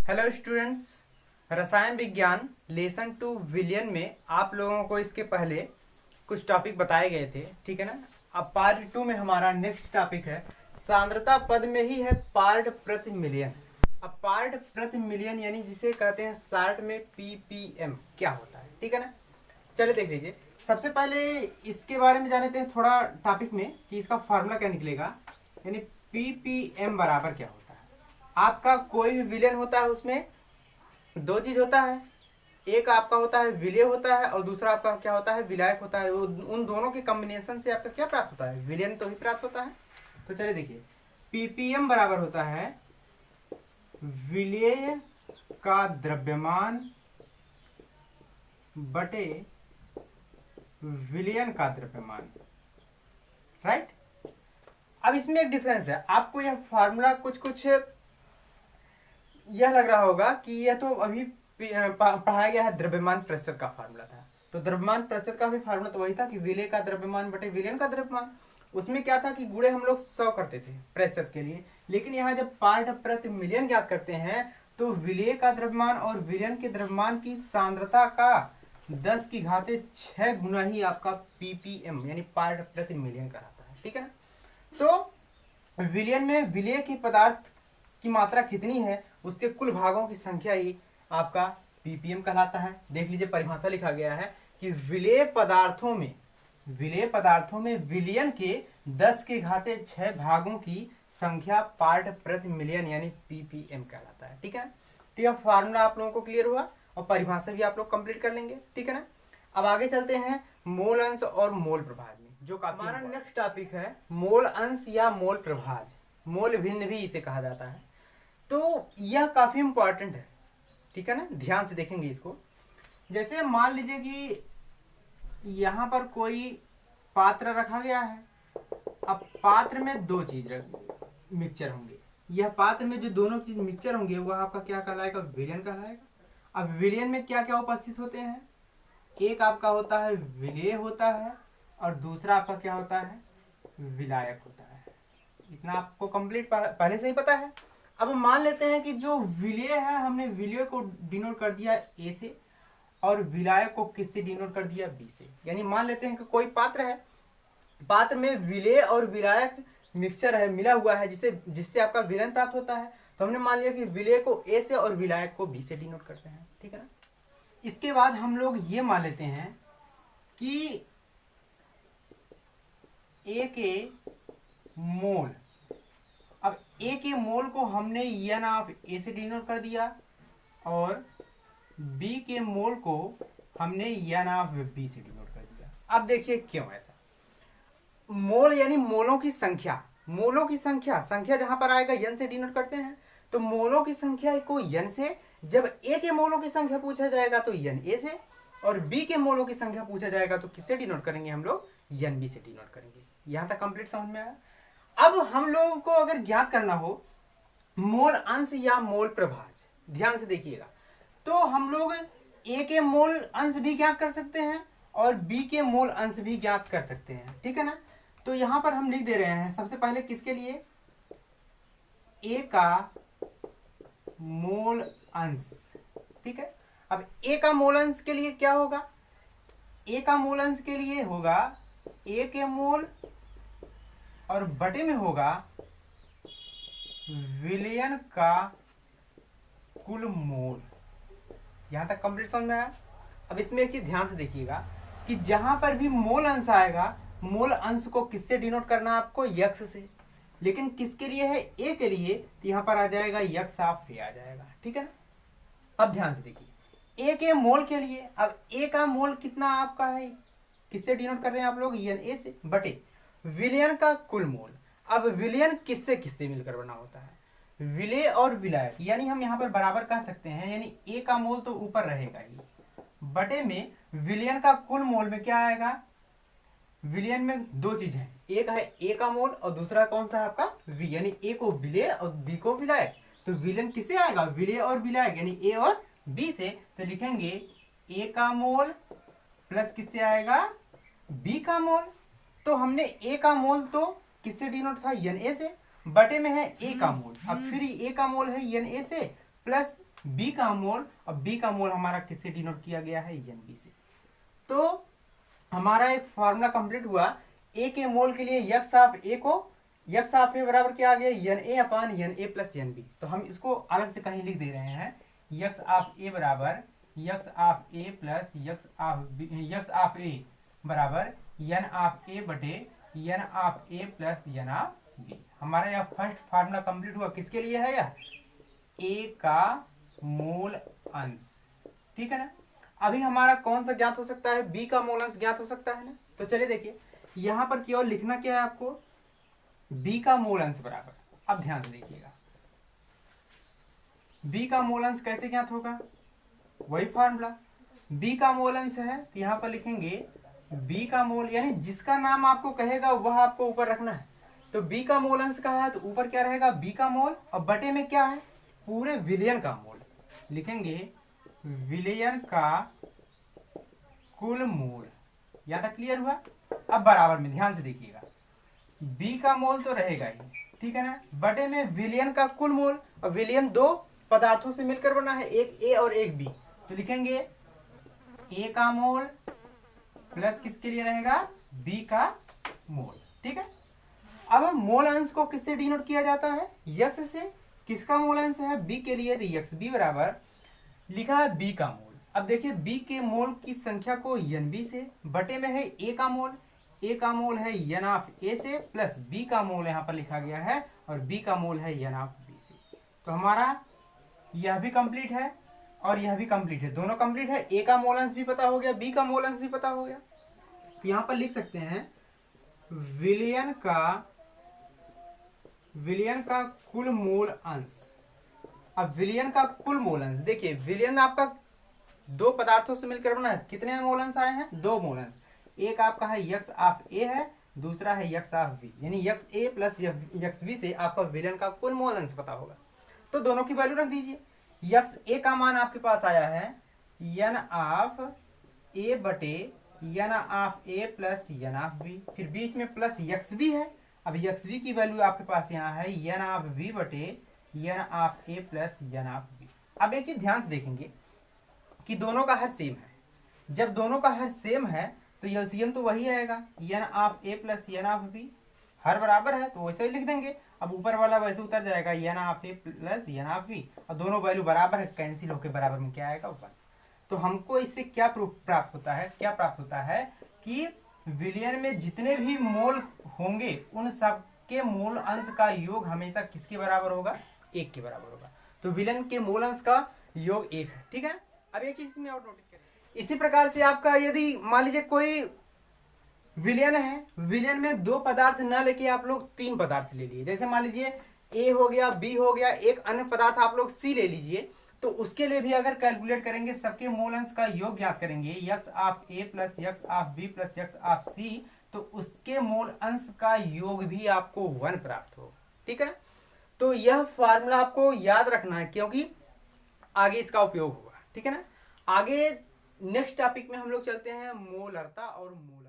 Hello students, रसायन विज्ञान lesson 2 विलियन में आप लोगों को इसके पहले कुछ टॉपिक बताए गए थे, ठीक है ना। अब पार्ट 2 में हमारा नेक्स्ट टॉपिक है सांद्रता पद में ही है पार्ट प्रति मिलियन। अब पार्ट प्रति मिलियन यानी जिसे कहते हैं शॉर्ट में पीपीएम क्या होता है, ठीक है ना। चलिए देख लीजिए, सबसे पहले इसके बारे में जान लेते हैं थोड़ा टॉपिक में कि इसका फार्मूला क्या निकलेगा, यानी पीपीएम बराबर क्या होता है। आपका कोई भी विलयन होता है उसमें दो चीज होता है, एक आपका होता है विलय होता है और दूसरा आपका क्या होता है, विलायक होता है। उन दोनों के कॉम्बिनेशन से आपका क्या प्राप्त होता है, विलयन तो ही प्राप्त होता है। तो चलिए देखिए, पीपीएम बराबर होता है विलय का द्रव्यमान बटे विलयन का द्रव्यमान, राइट। अब इसमें एक डिफरेंस है, आपको यह फार्मूला कुछ यह लग रहा होगा कि यह तो अभी पढ़ाया गया है, द्रव्यमान प्रतिशत का फार्मूला था। तो द्रव्यमान प्रतिशत का भी फार्मूला तो वही था कि विलय का द्रव्यमान बटे विलयन का द्रव्यमान। उसमें क्या था कि गुणे हम लोग 100 करते थे प्रतिशत के लिए, लेकिन यहाँ जब पार्ट प्रति मिलियन ज्ञात करते हैं तो विलय का द्रव्यमान और विलयन के द्रव्यमान की सांद्रता का 10⁶ गुना ही आपका पीपीएम यानी पार्ट प्रति मिलियन कहलाता है, ठीक है ना। तो विलयन में विलय के पदार्थ की मात्रा कितनी है उसके कुल भागों की संख्या ही आपका पीपीएम कहलाता है। देख लीजिए, परिभाषा लिखा गया है कि विलय पदार्थों में विलयन के 10⁶ भागों की संख्या पार्ट प्रति मिलियन यानी पीपीएम कहलाता है, ठीक है ना। तो यह फार्मूला आप लोगों को क्लियर हुआ और परिभाषा भी आप लोग कंप्लीट कर लेंगे, ठीक है ना। अब आगे चलते हैं मोल अंश और मोल प्रभाज में, जो हमारा नेक्स्ट टॉपिक है मोल अंश या मोल प्रभाज, मोल भिन्न भी इसे कहा जाता है। तो यह काफी इंपॉर्टेंट है, ठीक है ना, ध्यान से देखेंगे इसको। जैसे मान लीजिए कि यहाँ पर कोई पात्र रखा गया है, अब पात्र में दो चीज मिक्सचर होंगे, यह पात्र में जो दोनों चीज मिक्सचर होंगे वह आपका क्या कहलाएगा, विलयन कहलाएगा। अब विलयन में क्या क्या उपस्थित होते हैं, एक आपका होता है विलेय होता है और दूसरा आपका क्या होता है, विलायक होता है। इतना आपको कंप्लीट पहले से ही पता है। अब मान लेते हैं कि जो विलय है हमने विलय को डिनोट कर दिया ए से और विलायक को किससे डिनोट कर दिया, बी से। यानी मान लेते हैं कि कोई पात्र है, पात्र में विलय और विलायक मिक्सचर है, मिला हुआ है, जिससे आपका विलयन प्राप्त होता है। तो हमने मान लिया कि विलय को ए से और विलायक को बी से डिनोट करते हैं, ठीक है ना। इसके बाद हम लोग ये मान लेते हैं कि ए के मोल, अब ए के मोल को हमने एन ऑफ ए से डिनोट कर दिया और बी के मोल को हमने एन ऑफ बी से डिनोट कर दिया। अब देखिए क्यों ऐसा, मोल यानी मोलों की संख्या, संख्या जहां पर आएगा एन से डिनोट करते हैं। तो मोलों की संख्या को एन से, जब ए के मोलों की संख्या पूछा जाएगा तो एन ए से, और बी के मोलों की संख्या पूछा जाएगा तो किससे डिनोट करेंगे, हम लोग एन बी से डिनोट करेंगे। यहां तक कंप्लीट समझ में आया। अब हम लोगों को अगर ज्ञात करना हो मोल अंश या मोल प्रभाज, ध्यान से देखिएगा, तो हम लोग ए के मोल अंश भी ज्ञात कर सकते हैं और बी के मोल अंश भी ज्ञात कर सकते हैं, ठीक है ना। तो यहां पर हम लिख दे रहे हैं सबसे पहले किसके लिए, ए का मोल अंश, ठीक है। अब ए का मोल अंश के लिए क्या होगा, ए का मोल अंश के लिए होगा ए के मोल और बटे में होगा विलयन का कुल मोल। यहां तक कंप्लीट समझ में आया। अब इसमें एक चीज ध्यान से देखिएगा कि जहां पर भी मोल अंश आएगा, मोल अंश को किससे डिनोट करना है, आपको यक्स से। लेकिन किसके लिए है, ए के लिए, तो यहां पर आ जाएगा यक्स ऑफ ए आ जाएगा, ठीक है ना। अब ध्यान से देखिए, ए के मोल के लिए, अब ए का मोल कितना आपका है, किससे डिनोट कर रहे हैं आप लोग, एन ए से, बटे विलयन का कुल मोल। अब विलयन किससे किससे मिलकर बना होता है, विलय और विलायक, यानी हम यहाँ पर बराबर कह सकते हैं, यानी ए का मोल तो ऊपर रहेगा ही, बटे में विलयन का कुल मोल में क्या आएगा, विलयन में दो चीज है, एक है ए का मोल और दूसरा कौन सा है आपका वी, यानी ए को विलय और बी को विलायक। तो विलयन किससे आएगा, विलय और विलायक, यानी ए और बी से। तो लिखेंगे ए का मोल प्लस किससे आएगा, बी का मोल। तो हमने ए का मोल तो किससे डिनोट था, एन ए से, बटे में है ए का मोल, अब फिर ए का मोल है एन ए से प्लस बी का मोल, और बी का मोल हमारा किससे डिनोट किया गया है, एन बी से। तो हमारा एक फॉर्मूला कंप्लीट हुआ। ए के मोल के लिए यक्स ऑफ ए को, यक्स ऑफ ए बराबर क्या आ गया, N A upon N A plus N B. तो हम इसको अलग से कहीं लिख दे रहे हैं, यक्स ऑफ ए बराबर X of A plus x of A बराबर एन ऑफ ए बटे N of A plus N of B. हमारा यह फर्स्ट फार्मूला कंप्लीट हुआ। किसके लिए है यह, ए का मूल अंश, ठीक है ना। अभी हमारा कौन सा ज्ञात हो सकता है, बी का मूल अंश ज्ञात हो सकता है ना। तो चलिए देखिए, यहां पर केवल लिखना क्या है आपको, बी का मूल अंश बराबर, अब ध्यान से देखिएगा, बी का मूल अंश कैसे ज्ञात होगा, वही फार्मूला, बी का मूल अंश है तो यहां पर लिखेंगे बी का मूल, यानी जिसका नाम आपको कहेगा वह आपको ऊपर रखना है। तो बी का मूल अंश का है तो ऊपर क्या रहेगा, बी का मोल, और बटे में क्या है, पूरे विलयन का मोल, लिखेंगे विलयन का कुल मोल। यहां तक क्लियर हुआ। अब बराबर में ध्यान से देखिएगा, बी का मोल तो रहेगा ही, ठीक है ना, बटे में विलयन का कुल मोल, और विलयन दो पदार्थों से मिलकर बना है, एक ए और एक बी। तो लिखेंगे ए का मोल प्लस किसके लिए रहेगा, बी का मोल, ठीक है। अब मोल अंश को किससे डिनोट किया जाता है, यक्स से। किसका मोल अंश है, बी के लिए, तो यक्स बी बराबर लिखा है बी का मोल। अब देखिए बी के मोल की संख्या को एन बी से, बटे में है ए का मोल, ए का मोल है एन ऑफ ए से, प्लस बी का मोल यहाँ पर लिखा गया है, और बी का मोल है एन ऑफ बी से। तो हमारा यह भी कंप्लीट है और यह भी कंप्लीट है, दोनों कंप्लीट है। ए का मोल अंश भी पता हो गया, बी का मोल अंश भी पता हो गया। तो यहाँ पर लिख सकते हैं विलयन का कुल मोल अंश। अब विलयन का कुल मोल अंश, देखिए विलयन आपका दो पदार्थों से मिलकर बना है, कितने मोल अंश आए हैं, दो मोल अंश। एक आपका है यक्स ऑफ ए है, दूसरा है यक्स ऑफ बी, यानी यक्स ए प्लस यक्स बी से आपका विलयन का कुल मोल अंश पता होगा। तो दोनों की वैल्यू रख दीजिए। यक्स ए का मान आपके पास आया है एन ऑफ ए बटे N of A plus N of B, फिर बीच में प्लस यक्स बी है। अब यक्स बी की वैल्यू आपके पास यहाँ है एन ऑफ बी बटे N of A plus N of B. अब एक चीज ध्यान से देखेंगे कि दोनों का हर सेम है। जब दोनों का हर सेम है तो एलसीएम तो वही आएगा, n of A plus N of B, हर बराबर है तो वैसे ही लिख देंगे। अब ऊपर वाला वैसे उतर जाएगा, N of A plus N of B, और दोनों वैल्यू बराबर है, कैंसिल होकर बराबर में क्या आएगा, वन। तो हमको इससे क्या प्रूफ प्राप्त होता है, क्या प्राप्त होता है कि विलयन में जितने भी मोल होंगे उन सब के मोल अंश का योग हमेशा किसके बराबर होगा, एक के बराबर होगा। तो विलयन के मोल अंश का योग एक है, ठीक है। अब एक चीज इसमें और नोटिस करें, इसी प्रकार से आपका यदि मान लीजिए कोई विलयन है, विलयन में दो पदार्थ न लेके आप लोग तीन पदार्थ ले लिए, जैसे मान लीजिए ए हो गया, बी हो गया, एक अन्य पदार्थ आप लोग सी ले लीजिए, तो उसके लिए भी अगर कैलकुलेट करेंगे, सबके मोल अंश का योग ज्ञात करेंगे, x of A plus x of B plus x of C, तो उसके मोल अंश का योग भी आपको वन प्राप्त हो, ठीक है। तो यह फार्मूला आपको याद रखना है क्योंकि आगे इसका उपयोग होगा, ठीक है ना। आगे नेक्स्ट टॉपिक में हम लोग चलते हैं मोलरता और मोल